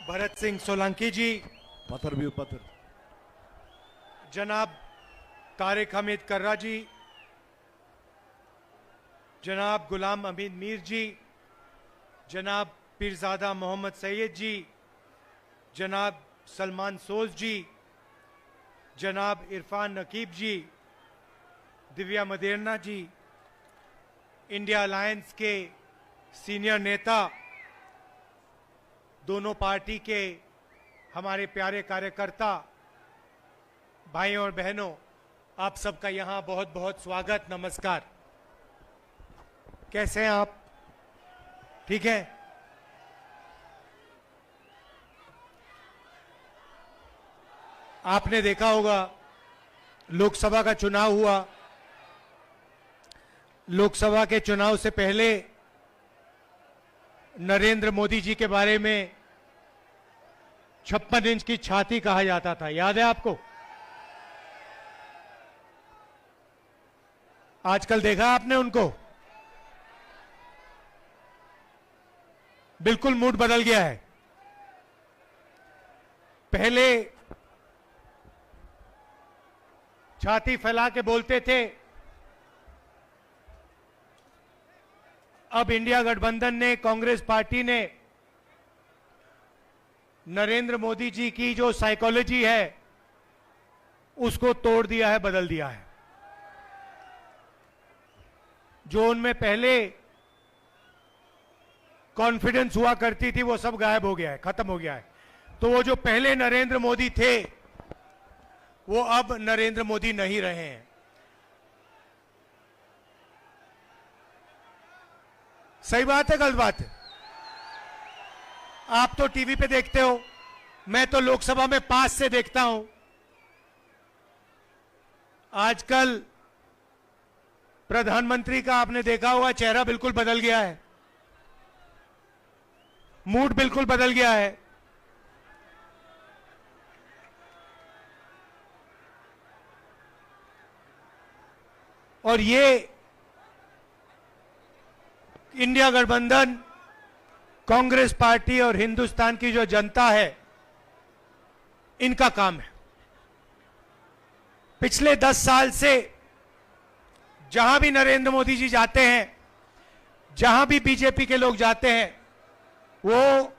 भरत सिंह सोलंकी जी, पत्थर भी पत्थर, जनाब तारिक हमीद कर्रा जी, जनाब गुलाम अमीन मीर जी, जनाब पीरजादा मोहम्मद सैयद जी, जनाब सलमान सोज जी, जनाब इरफान नकीब जी, दिव्या मदेरना जी, इंडिया अलायंस के सीनियर नेता, दोनों पार्टी के हमारे प्यारे कार्यकर्ता, भाइयों और बहनों, आप सबका यहां बहुत बहुत स्वागत, नमस्कार। कैसे हैं आप? ठीक है? आपने देखा होगा लोकसभा का चुनाव हुआ। लोकसभा के चुनाव से पहले नरेंद्र मोदी जी के बारे में 56 इंच की छाती कहा जाता था, याद है आपको? आजकल देखा आपने उनको? बिल्कुल मूड बदल गया है। पहले छाती फैला के बोलते थे, अब इंडिया गठबंधन ने, कांग्रेस पार्टी ने नरेंद्र मोदी जी की जो साइकोलॉजी है उसको तोड़ दिया है, बदल दिया है। जो उनमें पहले कॉन्फिडेंस हुआ करती थी वो सब गायब हो गया है, खत्म हो गया है। तो वो जो पहले नरेंद्र मोदी थे वो अब नरेंद्र मोदी नहीं रहे हैं। सही बात है, गलत बात है? आप तो टीवी पे देखते हो, मैं तो लोकसभा में पास से देखता हूं। आजकल प्रधानमंत्री का आपने देखा होगा चेहरा बिल्कुल बदल गया है, मूड बिल्कुल बदल गया है। और ये इंडिया गठबंधन, कांग्रेस पार्टी और हिंदुस्तान की जो जनता है, इनका काम है। पिछले 10 साल से जहां भी नरेंद्र मोदी जी जाते हैं, जहां भी बीजेपी के लोग जाते हैं, वो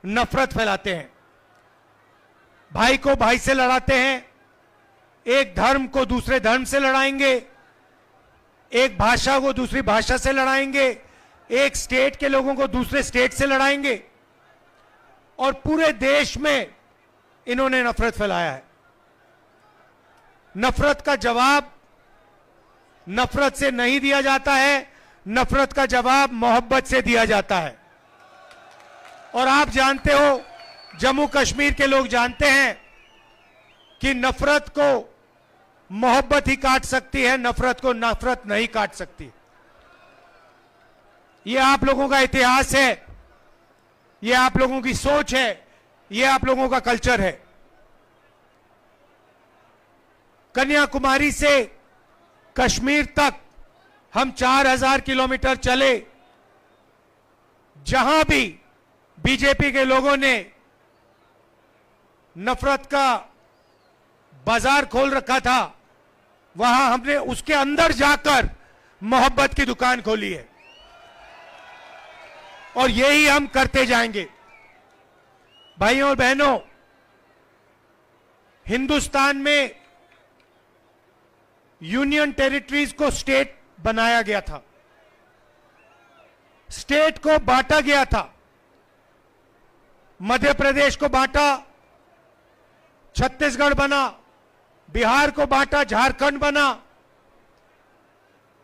नफरत फैलाते हैं, भाई को भाई से लड़ाते हैं, एक धर्म को दूसरे धर्म से लड़ाएंगे, एक भाषा को दूसरी भाषा से लड़ाएंगे, एक स्टेट के लोगों को दूसरे स्टेट से लड़ाएंगे, और पूरे देश में इन्होंने नफरत फैलाया है। नफरत का जवाब नफरत से नहीं दिया जाता है, नफरत का जवाब मोहब्बत से दिया जाता है। और आप जानते हो, जम्मू कश्मीर के लोग जानते हैं कि नफरत को मोहब्बत ही काट सकती है, नफरत को नफरत नहीं काट सकती। ये आप लोगों का इतिहास है, ये आप लोगों की सोच है, ये आप लोगों का कल्चर है। कन्याकुमारी से कश्मीर तक हम 4000 किलोमीटर चले, जहां भी बीजेपी के लोगों ने नफरत का बाजार खोल रखा था, वहां हमने उसके अंदर जाकर मोहब्बत की दुकान खोली है, और यही हम करते जाएंगे। भाइयों और बहनों, हिंदुस्तान में यूनियन टेरिटरीज को स्टेट बनाया गया था, स्टेट को बांटा गया था। मध्य प्रदेश को बांटा, छत्तीसगढ़ बना, बिहार को बांटा, झारखंड बना,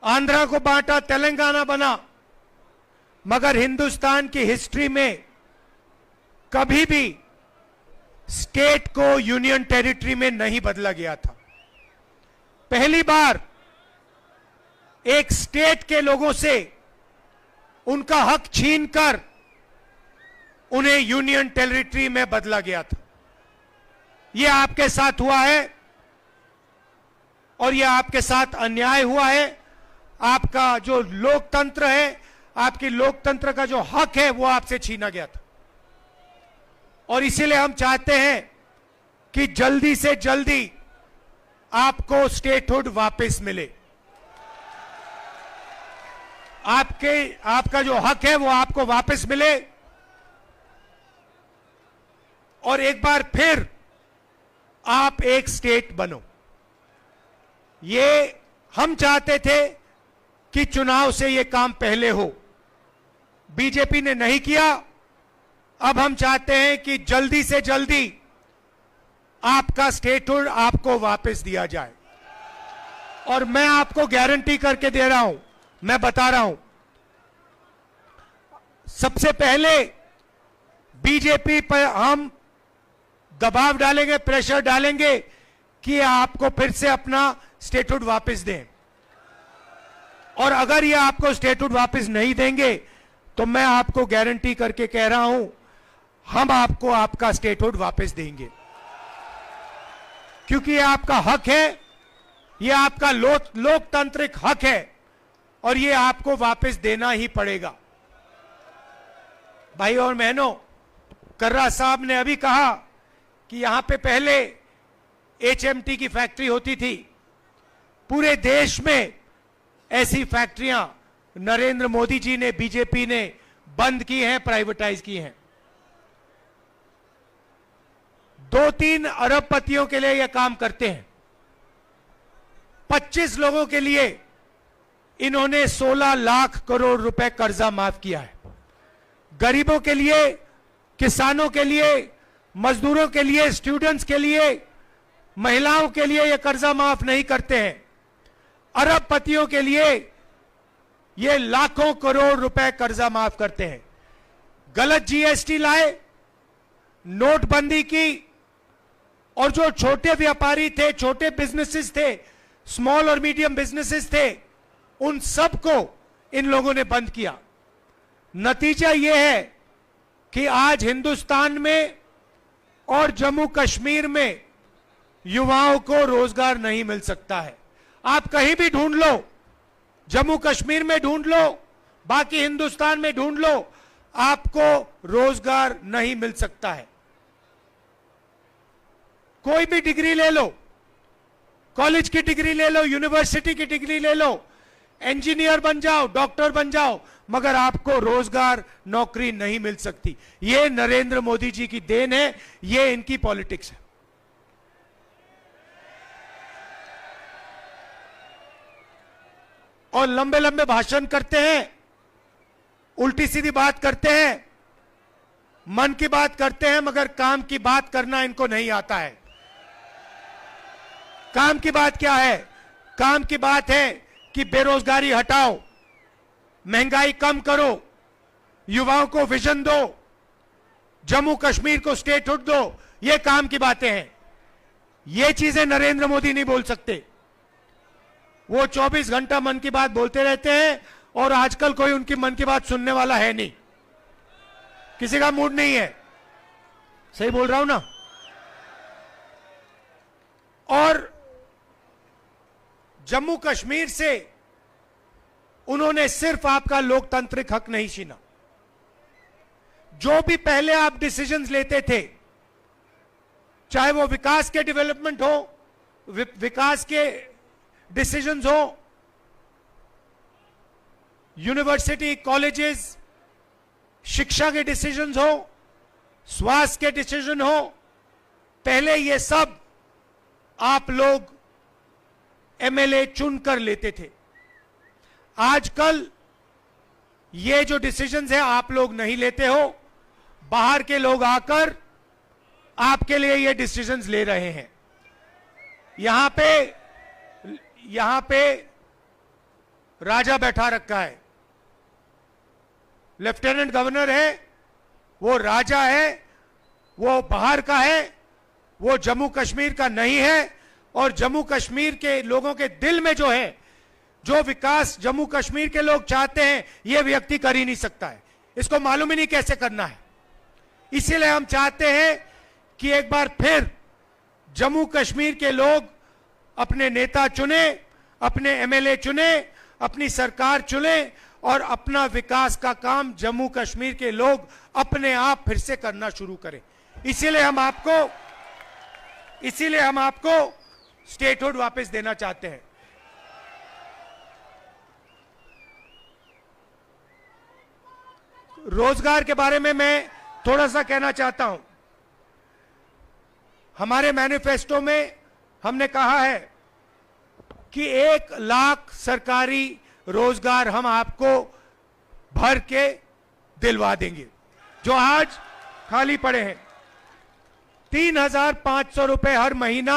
आंध्रा को बांटा, तेलंगाना बना। मगर हिंदुस्तान की हिस्ट्री में कभी भी स्टेट को यूनियन टेरिटरी में नहीं बदला गया था। पहली बार एक स्टेट के लोगों से उनका हक छीनकर उन्हें यूनियन टेरिटरी में बदला गया था। यह आपके साथ हुआ है, और यह आपके साथ अन्याय हुआ है। आपका जो लोकतंत्र है, आपकी लोकतंत्र का जो हक है, वो आपसे छीना गया था। और इसीलिए हम चाहते हैं कि जल्दी से जल्दी आपको स्टेटहुड वापस मिले। आपका जो हक है वो आपको वापस मिले और एक बार फिर आप एक स्टेट बनो। ये हम चाहते थे कि चुनाव से ये काम पहले हो, बीजेपी ने नहीं किया। अब हम चाहते हैं कि जल्दी से जल्दी आपका स्टेटहुड आपको वापस दिया जाए। और मैं आपको गारंटी करके दे रहा हूं, मैं बता रहा हूं, सबसे पहले बीजेपी पर हम दबाव डालेंगे, प्रेशर डालेंगे कि आपको फिर से अपना स्टेटहुड वापस दें। और अगर ये आपको स्टेटहुड वापस नहीं देंगे तो मैं आपको गारंटी करके कह रहा हूं, हम आपको आपका स्टेटहुड वापस देंगे, क्योंकि ये आपका हक है, ये आपका लोकतांत्रिक हक है और ये आपको वापस देना ही पड़ेगा। भाई और बहनों, कर्रा साहब ने अभी कहा कि यहां पे पहले HMT की फैक्ट्री होती थी। पूरे देश में ऐसी फैक्ट्रियां नरेंद्र मोदी जी ने, बीजेपी ने बंद की हैं, प्राइवेटाइज की हैं। 2-3 अरबपतियों के लिए यह काम करते हैं। 25 लोगों के लिए इन्होंने 16 लाख करोड़ रुपए कर्जा माफ किया है। गरीबों के लिए, किसानों के लिए, मजदूरों के लिए, स्टूडेंट्स के लिए, महिलाओं के लिए यह कर्जा माफ नहीं करते हैं। अरबपतियों के लिए ये लाखों करोड़ रुपए कर्जा माफ करते हैं। गलत GST लाए, नोटबंदी की, और जो छोटे व्यापारी थे, छोटे बिजनेसेस थे, स्मॉल और मीडियम बिजनेसेस थे, उन सबको इन लोगों ने बंद किया। नतीजा यह है कि आज हिंदुस्तान में और जम्मू कश्मीर में युवाओं को रोजगार नहीं मिल सकता है। आप कहीं भी ढूंढ लो, जम्मू कश्मीर में ढूंढ लो, बाकी हिंदुस्तान में ढूंढ लो, आपको रोजगार नहीं मिल सकता है। कोई भी डिग्री ले लो, कॉलेज की डिग्री ले लो, यूनिवर्सिटी की डिग्री ले लो, इंजीनियर बन जाओ, डॉक्टर बन जाओ, मगर आपको रोजगार, नौकरी नहीं मिल सकती। ये नरेंद्र मोदी जी की देन है, ये इनकी पॉलिटिक्स है। और लंबे लंबे भाषण करते हैं, उल्टी सीधी बात करते हैं, मन की बात करते हैं, मगर काम की बात करना इनको नहीं आता है। काम की बात क्या है? काम की बात है कि बेरोजगारी हटाओ, महंगाई कम करो, युवाओं को विजन दो, जम्मू कश्मीर को स्टेटहुड दो। ये काम की बातें हैं। ये चीजें नरेंद्र मोदी नहीं बोल सकते। वो 24 घंटा मन की बात बोलते रहते हैं और आजकल कोई उनकी मन की बात सुनने वाला है नहीं, किसी का मूड नहीं है। सही बोल रहा हूं ना? और जम्मू कश्मीर से उन्होंने सिर्फ आपका लोकतांत्रिक हक नहीं छीना। जो भी पहले आप डिसीजंस लेते थे, चाहे वो विकास के डेवलपमेंट हो, विकास के डिसीजंस हो, यूनिवर्सिटी, कॉलेजेस, शिक्षा के डिसीजंस हो, स्वास्थ्य के डिसीजन हो, पहले ये सब आप लोग MLA चुनकर लेते थे। आजकल ये जो डिसीजंस है आप लोग नहीं लेते हो, बाहर के लोग आकर आपके लिए ये डिसीजंस ले रहे हैं। यहां पे राजा बैठा रखा है, लेफ्टिनेंट गवर्नर है, वो राजा है, वो बाहर का है, वो जम्मू कश्मीर का नहीं है। और जम्मू कश्मीर के लोगों के दिल में जो है, जो विकास जम्मू कश्मीर के लोग चाहते हैं, ये व्यक्ति कर ही नहीं सकता है। इसको मालूम ही नहीं कैसे करना है। इसीलिए हम चाहते हैं कि एक बार फिर जम्मू कश्मीर के लोग अपने नेता चुने, अपने MLA चुने, अपनी सरकार चुने और अपना विकास का काम जम्मू कश्मीर के लोग अपने आप फिर से करना शुरू करें। इसीलिए हम आपको स्टेटहुड वापस देना चाहते हैं। रोजगार के बारे में मैं थोड़ा सा कहना चाहता हूं। हमारे मैनिफेस्टो में हमने कहा है कि 1 लाख सरकारी रोजगार हम आपको भर के दिलवा देंगे जो आज खाली पड़े हैं। 3,500 रुपए हर महीना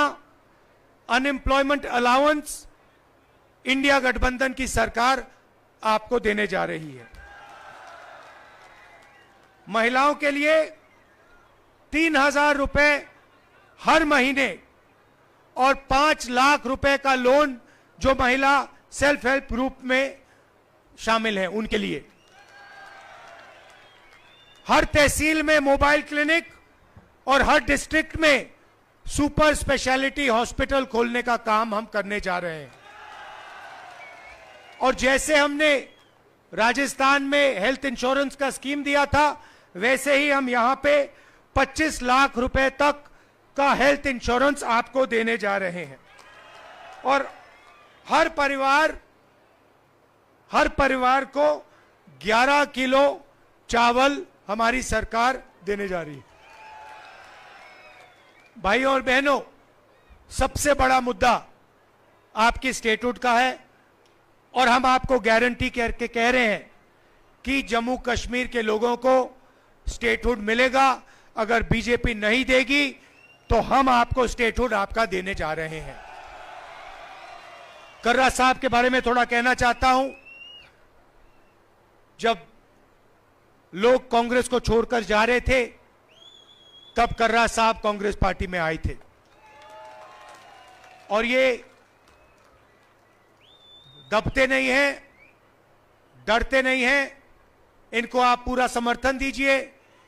अनएम्प्लॉयमेंट अलाउंस इंडिया गठबंधन की सरकार आपको देने जा रही है। महिलाओं के लिए 3,000 रुपए हर महीने और 5 लाख रुपए का लोन जो महिला सेल्फ हेल्प ग्रुप में शामिल हैं उनके लिए। हर तहसील में मोबाइल क्लिनिक और हर डिस्ट्रिक्ट में सुपर स्पेशलिटी हॉस्पिटल खोलने का काम हम करने जा रहे हैं। और जैसे हमने राजस्थान में हेल्थ इंश्योरेंस का स्कीम दिया था, वैसे ही हम यहां पे 25 लाख रुपए तक का हेल्थ इंश्योरेंस आपको देने जा रहे हैं। और हर परिवार को 11 किलो चावल हमारी सरकार देने जा रही है। भाइयों और बहनों, सबसे बड़ा मुद्दा आपकी स्टेटहुड का है और हम आपको गारंटी करके कह रहे हैं कि जम्मू कश्मीर के लोगों को स्टेटहुड मिलेगा। अगर बीजेपी नहीं देगी तो हम आपको स्टेटहुड आपका देने जा रहे हैं। कर्रा साहब के बारे में थोड़ा कहना चाहता हूं। जब लोग कांग्रेस को छोड़कर जा रहे थे तब कर्रा साहब कांग्रेस पार्टी में आए थे और ये दबते नहीं हैं, डरते नहीं हैं। इनको आप पूरा समर्थन दीजिए,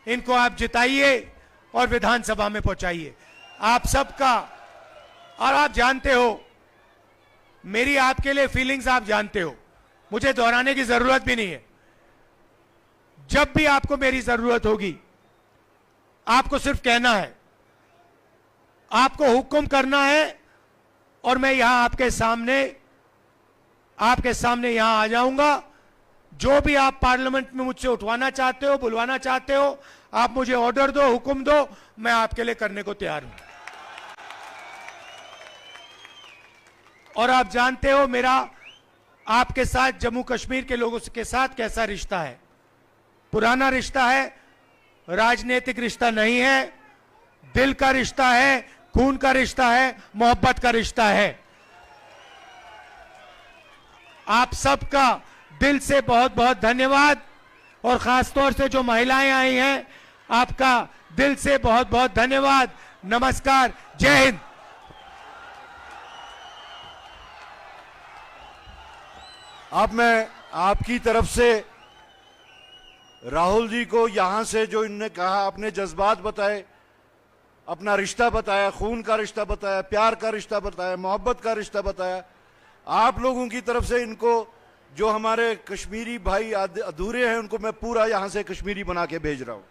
इनको आप जिताइए और विधानसभा में पहुंचाइए। आप सबका, और आप जानते हो मेरी आपके लिए फीलिंग्स, आप जानते हो, मुझे दोहराने की जरूरत भी नहीं है। जब भी आपको मेरी जरूरत होगी आपको सिर्फ कहना है, आपको हुक्म करना है और मैं यहां आपके सामने यहां आ जाऊंगा। जो भी आप पार्लियामेंट में मुझसे उठवाना चाहते हो, बुलवाना चाहते हो, आप मुझे ऑर्डर दो, हुक्म दो, मैं आपके लिए करने को तैयार हूं। और आप जानते हो मेरा आपके साथ, जम्मू कश्मीर के लोगों के साथ कैसा रिश्ता है। पुराना रिश्ता है, राजनीतिक रिश्ता नहीं है, दिल का रिश्ता है, खून का रिश्ता है, मोहब्बत का रिश्ता है। आप सबका दिल से बहुत बहुत धन्यवाद और खासतौर से जो महिलाएं आई हैं, आपका दिल से बहुत बहुत धन्यवाद। नमस्कार, जय हिंद। अब मैं आपकी तरफ से राहुल जी को यहां से, जो इन्होंने कहा, अपने जज्बात बताए, अपना रिश्ता बताया, खून का रिश्ता बताया, प्यार का रिश्ता बताया, मोहब्बत का रिश्ता बताया, आप लोगों की तरफ से इनको, जो हमारे कश्मीरी भाई अधूरे हैं, उनको मैं पूरा यहां से कश्मीरी बना के भेज रहा हूं।